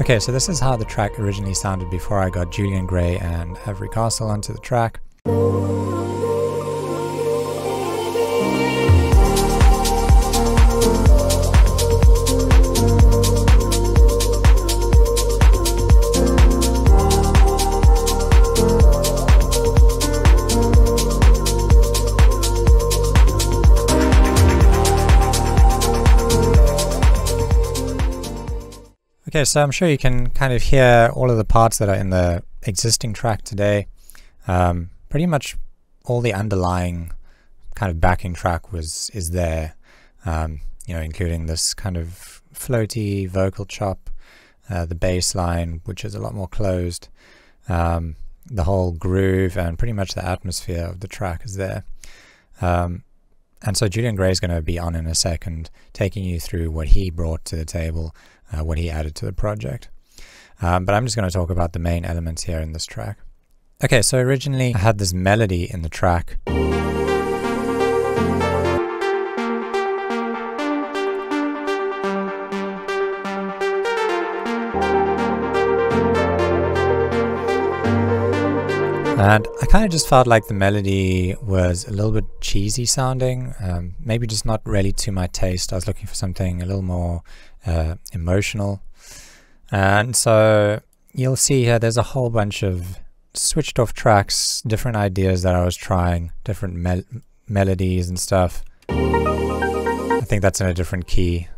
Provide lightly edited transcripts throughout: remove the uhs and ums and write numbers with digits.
Okay, so this is how the track originally sounded before I got Julian Gray and Avrii Castle onto the track. Okay, so I'm sure you can kind of hear all of the parts that are in the existing track today. Pretty much all the underlying kind of backing track is there, you know, including this kind of floaty vocal chop, the bass line, which is a lot more closed, the whole groove, and pretty much the atmosphere of the track is there. And so Julian Gray is going to be on in a second, taking you through what he brought to the table, what he added to the project. But I'm just going to talk about the main elements here in this track. Okay, so originally I had this melody in the track. And I kind of just felt like the melody was a little bit cheesy sounding, maybe just not really to my taste. I was looking for something a little more emotional. And so you'll see here there's a whole bunch of switched off tracks, different ideas that I was trying, different melodies and stuff. I think that's in a different key.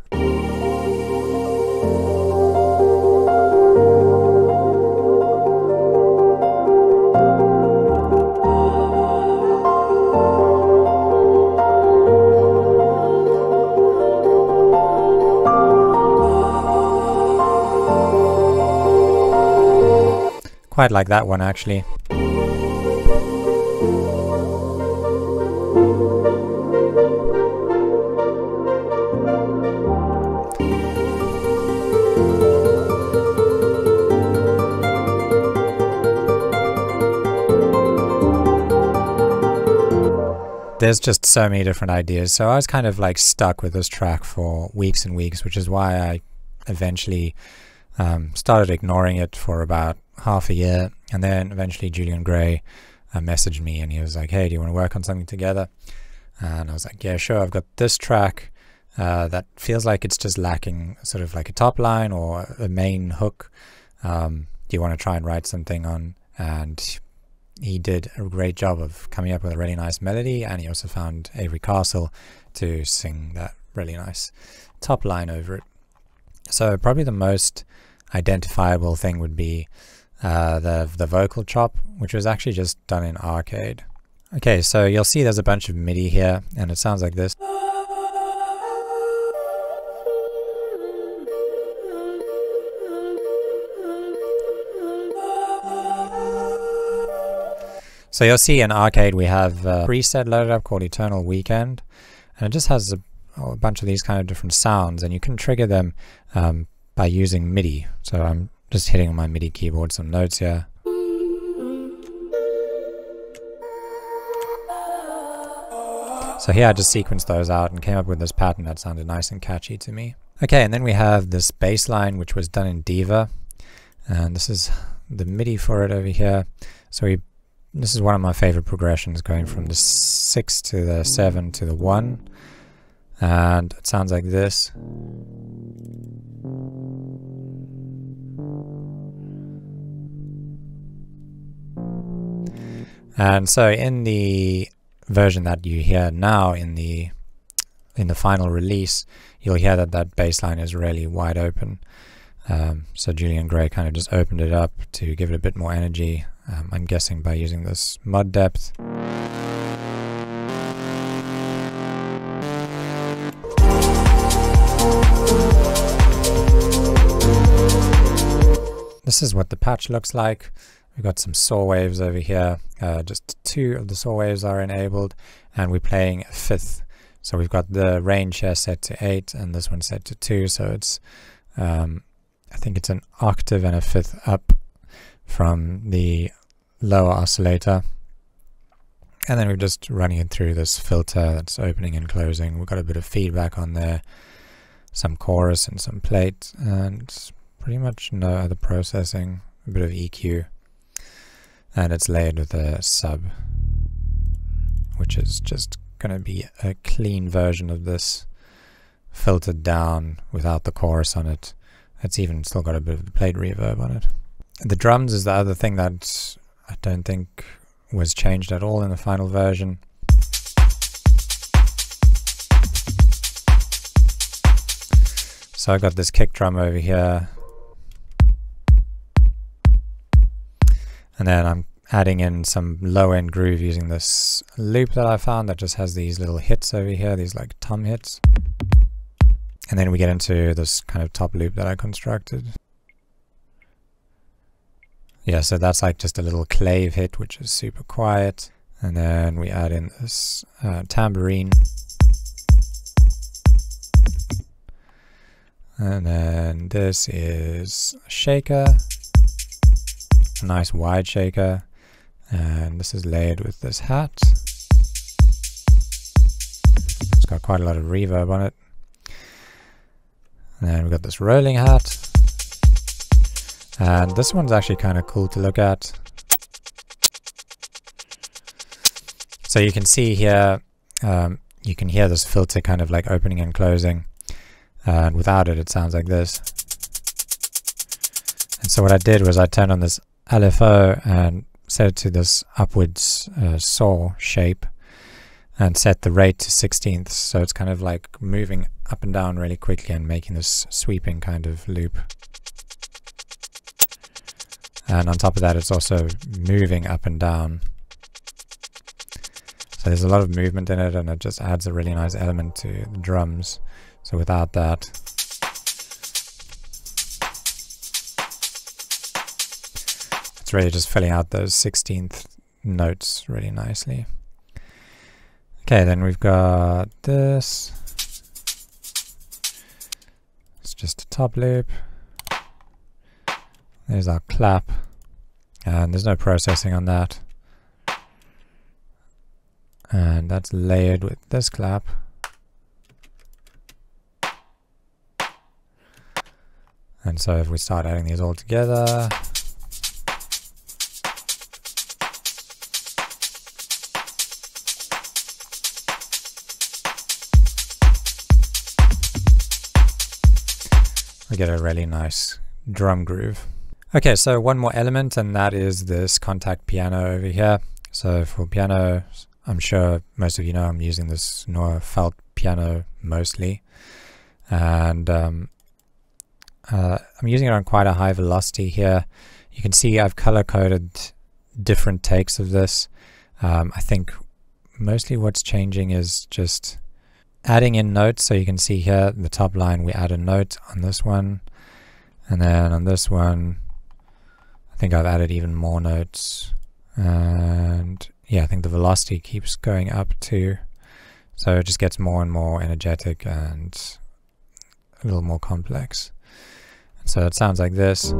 Quite like that one actually. There's just so many different ideas, so I was kind of like stuck with this track for weeks and weeks, which is why I eventually started ignoring it for about half a year. And then eventually Julian Gray messaged me and he was like, hey, do you want to work on something together? And I was like, yeah, sure. I've got this track that feels like it's just lacking sort of like a top line or a main hook. Do you want to try and write something on? And he did a great job of coming up with a really nice melody, and he also found Avrii Castle to sing that really nice top line over it. So probably the most identifiable thing would be the vocal chop, which was actually just done in Arcade. Okay, so you'll see there's a bunch of MIDI here, and it sounds like this. So you'll see in Arcade we have a preset loaded up called Eternal Weekend, and it just has a bunch of these kind of different sounds, and you can trigger them by using MIDI. So I'm just hitting on my MIDI keyboard some notes here. So here I just sequenced those out and came up with this pattern that sounded nice and catchy to me. Okay, and then we have this bass line which was done in Diva, and this is the MIDI for it over here. So this is one of my favorite progressions, going from the 6 to the 7 to the 1, and it sounds like this. And so in the version that you hear now in the final release, you'll hear that that bass line is really wide open. So Julian Gray kind of just opened it up to give it a bit more energy. I'm guessing by using this mud depth. This is what the patch looks like. We've got some saw waves over here. Just 2 of the saw waves are enabled, and we're playing a 5th. So we've got the range here set to 8 and this one set to 2. So it's, I think it's an octave and a 5th up from the lower oscillator. And then we're just running it through this filter that's opening and closing. We've got a bit of feedback on there, some chorus and some plate, and pretty much no other processing, a bit of EQ, and it's layered with a sub, which is just going to be a clean version of this, filtered down without the chorus on it. It's even still got a bit of the plate reverb on it. The drums is the other thing that I don't think was changed at all in the final version. So I've got this kick drum over here, and then I'm adding in some low-end groove using this loop that I found that just has these little hits over here, these like tom hits. And then we get into this kind of top loop that I constructed. Yeah, so that's like just a little clave hit, which is super quiet. And then we add in this tambourine. And then this is a shaker, a nice wide shaker. And this is layered with this hat. It's got quite a lot of reverb on it. And then we've got this rolling hat. And this one's actually kind of cool to look at. So you can see here, you can hear this filter kind of like opening and closing. And without it, it sounds like this. And so what I did was I turned on this LFO and set it to this upwards saw shape and set the rate to 16ths. So it's kind of like moving up and down really quickly and making this sweeping kind of loop. And on top of that, it's also moving up and down. So there's a lot of movement in it, and it just adds a really nice element to the drums. So without that, it's really just filling out those 16th notes really nicely. Okay, then we've got this. It's just a top loop. There's our clap, and there's no processing on that. And that's layered with this clap. And so if we start adding these all together, we get a really nice drum groove. Okay, so one more element, and that is this contact piano over here. So for piano, I'm sure most of you know I'm using this Noah felt piano mostly. And I'm using it on quite a high velocity here. You can see I've color coded different takes of this. I think mostly what's changing is just adding in notes. So you can see here the top line, we add a note on this one, and then on this one I think I've added even more notes. And yeah, I think the velocity keeps going up too, so it just gets more and more energetic and a little more complex. So it sounds like this. So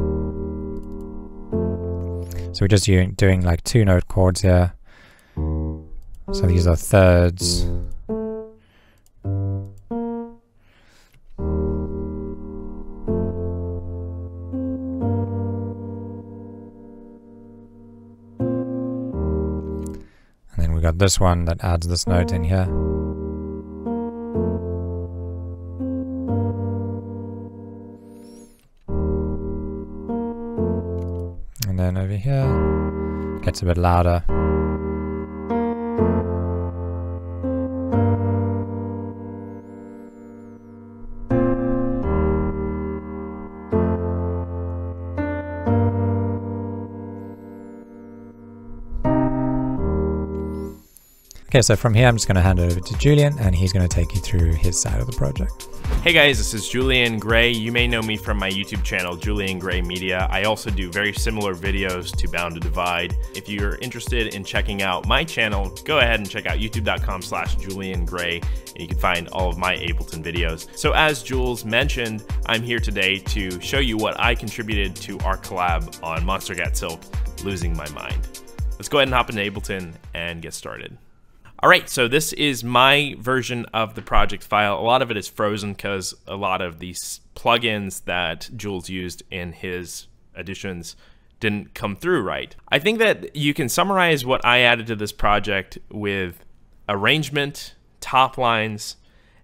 we're just doing like 2-note chords here. So these are thirds. And then we got this one that adds this note in here. And then over here, gets a bit louder. Okay, so from here I'm just going to hand it over to Julian, and he's going to take you through his side of the project. Hey guys, this is Julian Gray. You may know me from my YouTube channel, Julian Gray Media. I also do very similar videos to Bound to Divide. If you're interested in checking out my channel, go ahead and check out youtube.com/Julian Gray, and you can find all of my Ableton videos. So as Jules mentioned, I'm here today to show you what I contributed to our collab on Monstercat Silk, Losing My Mind. Let's go ahead and hop into Ableton and get started. All right, so this is my version of the project file. A lot of it is frozen because a lot of these plugins that Jules used in his additions didn't come through right. I think that you can summarize what I added to this project with arrangement, top lines,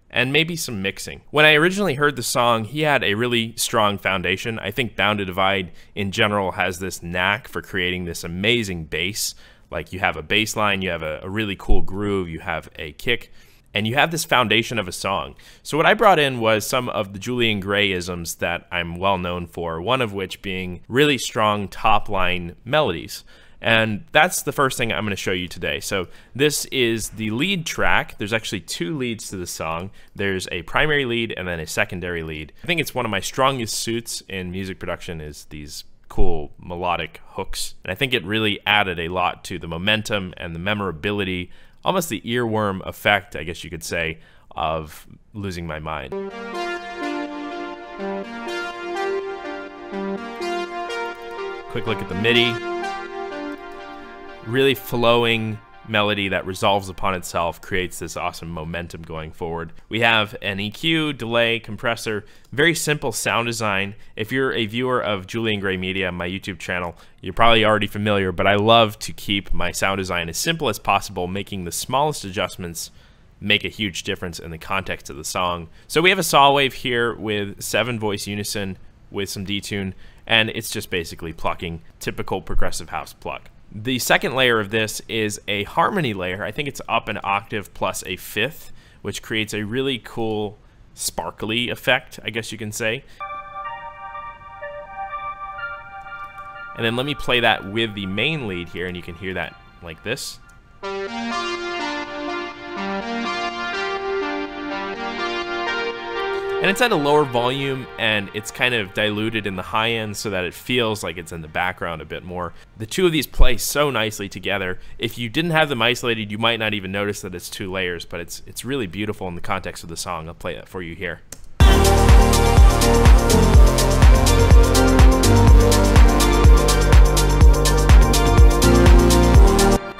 and maybe some mixing. When I originally heard the song, he had a really strong foundation. I think Bound to Divide in general has this knack for creating this amazing bass. Like you have a bass line, you have a really cool groove, you have a kick, and you have this foundation of a song. So what I brought in was some of the Julian Gray-isms that I'm well known for, one of which being really strong top line melodies. And that's the first thing I'm going to show you today. So this is the lead track. There's actually two leads to the song. There's a primary lead and then a secondary lead. I think it's one of my strongest suits in music production is these cool melodic hooks. And I think it really added a lot to the momentum and the memorability, almost the earworm effect, I guess you could say, of Losing My Mind. Quick look at the MIDI. Really flowing melody that resolves upon itself, creates this awesome momentum going forward. We have an EQ, delay, compressor, very simple sound design. If you're a viewer of Julian Gray Media, my YouTube channel, you're probably already familiar, but I love to keep my sound design as simple as possible, making the smallest adjustments make a huge difference in the context of the song. So we have a saw wave here with 7-voice unison with some detune, and it's just basically plucking, typical progressive house pluck. The second layer of this is a harmony layer. I think it's up an octave plus a fifth, which creates a really cool sparkly effect, I guess you can say. And then let me play that with the main lead here, and you can hear that like this. And it's at a lower volume, and it's kind of diluted in the high end so that it feels like it's in the background a bit more. The two of these play so nicely together. If you didn't have them isolated, you might not even notice that it's two layers, but it's really beautiful in the context of the song. I'll play that for you here.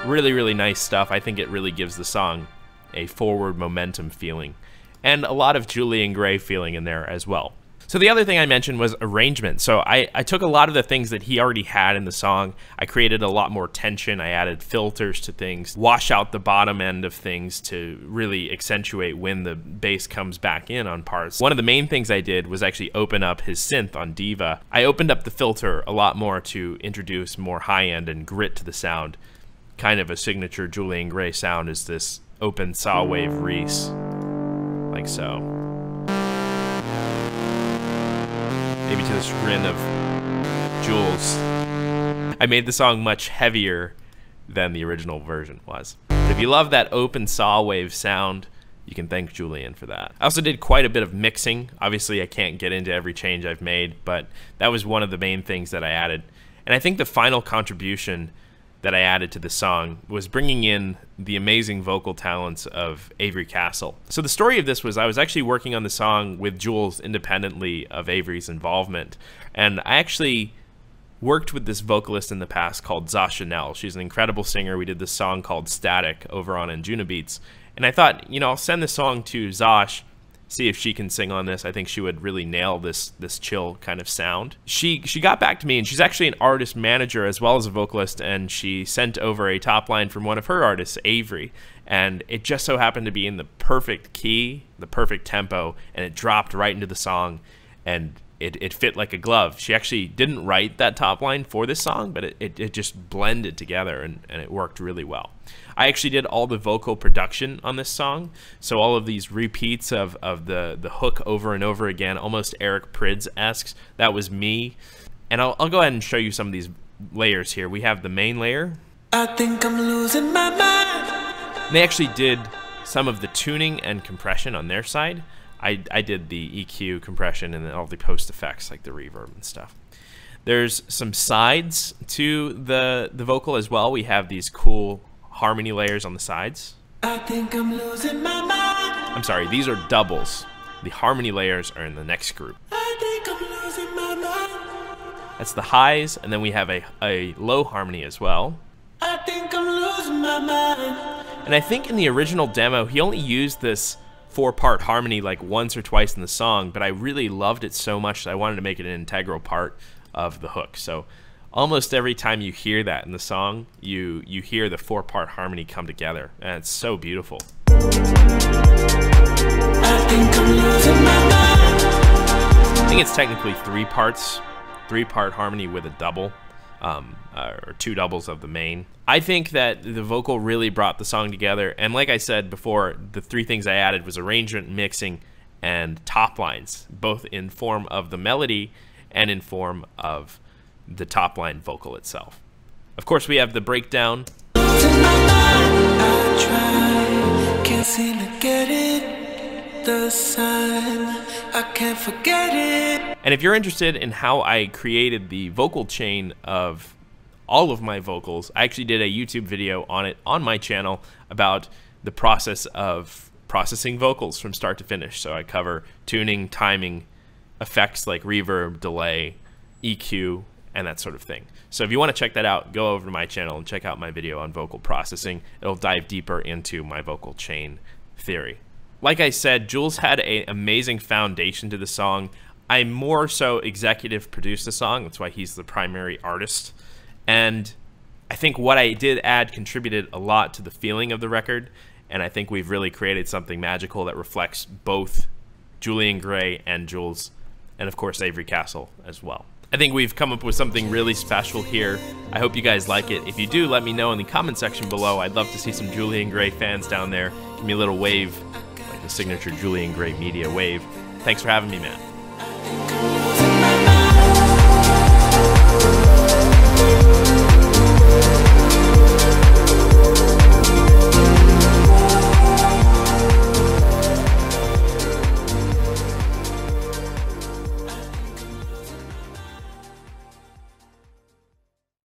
Really, really nice stuff. I think it really gives the song a forward momentum feeling, and a lot of Julian Gray feeling in there as well. So the other thing I mentioned was arrangement. So I took a lot of the things that he already had in the song. I created a lot more tension. I added filters to things, wash out the bottom end of things to really accentuate when the bass comes back in on parts. One of the main things I did was actually open up his synth on Diva. I opened up the filter a lot more to introduce more high end and grit to the sound. Kind of a signature Julian Gray sound is this open saw wave Reese. Like so. Maybe to the chagrin of Jules. I made the song much heavier than the original version was. But if you love that open saw wave sound, you can thank Julian for that. I also did quite a bit of mixing. Obviously, I can't get into every change I've made, but that was one of the main things that I added. And I think the final contribution that I added to the song was bringing in the amazing vocal talents of Avrii Castle. So the story of this was I was actually working on the song with Jules independently of Avrii's involvement. And I actually worked with this vocalist in the past called Zosh Chanel. She's an incredible singer. We did this song called Static over on Anjuna Beats. And I thought, you know, I'll send this song to Zosh, see if she can sing on this. I think she would really nail this chill kind of sound. She got back to me, and she's actually an artist manager as well as a vocalist, and she sent over a top line from one of her artists, Avrii, and it just so happened to be in the perfect key, the perfect tempo, and it dropped right into the song, and it fit like a glove. She actually didn't write that top line for this song, but it just blended together, and it worked really well. I actually did all the vocal production on this song, so all of these repeats of the hook over and over again, almost Eric Prydz-esque, that was me. And I'll go ahead and show you some of these layers here. We have the main layer. I think I'm losing my mind. They actually did some of the tuning and compression on their side. I did the EQ, compression, and then all the post effects like the reverb and stuff. There's some sides to the vocal as well. We have these cool harmony layers on the sides. I think I'm losing my mind. I'm sorry, these are doubles. The harmony layers are in the next group. I think I'm losing my mind. That's the highs, and then we have a low harmony as well. I think I'm losing my mind. And I think in the original demo, he only used this 4-part harmony like once or twice in the song, but I really loved it so much that I wanted to make it an integral part of the hook. So almost every time you hear that in the song, you hear the 4-part harmony come together, and it's so beautiful. I think I'm losing my mind. I think it's technically 3 parts, 3-part harmony with a double, or 2 doubles of the main. I think that the vocal really brought the song together, and like I said before, the 3 things I added was arrangement, mixing, and top lines, both in form of the melody and in form of the top line vocal itself. Of course, we have the breakdown. Losing my mind. I try, can't seem to get it. The sign, I can't forget it. And if you're interested in how I created the vocal chain of all of my vocals, I actually did a YouTube video on it on my channel about the process of processing vocals from start to finish. So I cover tuning, timing, effects like reverb, delay, EQ, and that sort of thing. So if you want to check that out, go over to my channel and check out my video on vocal processing. It'll dive deeper into my vocal chain theory. Like I said, Jules had an amazing foundation to the song. I more so executive produced the song. That's why he's the primary artist. And I think what I did add contributed a lot to the feeling of the record. And I think we've really created something magical that reflects both Julian Gray and Jules, and of course Avrii Castle as well. I think we've come up with something really special here. I hope you guys like it. If you do, let me know in the comment section below. I'd love to see some Julian Gray fans down there. Give me a little wave, like the signature Julian Gray media wave. Thanks for having me, man.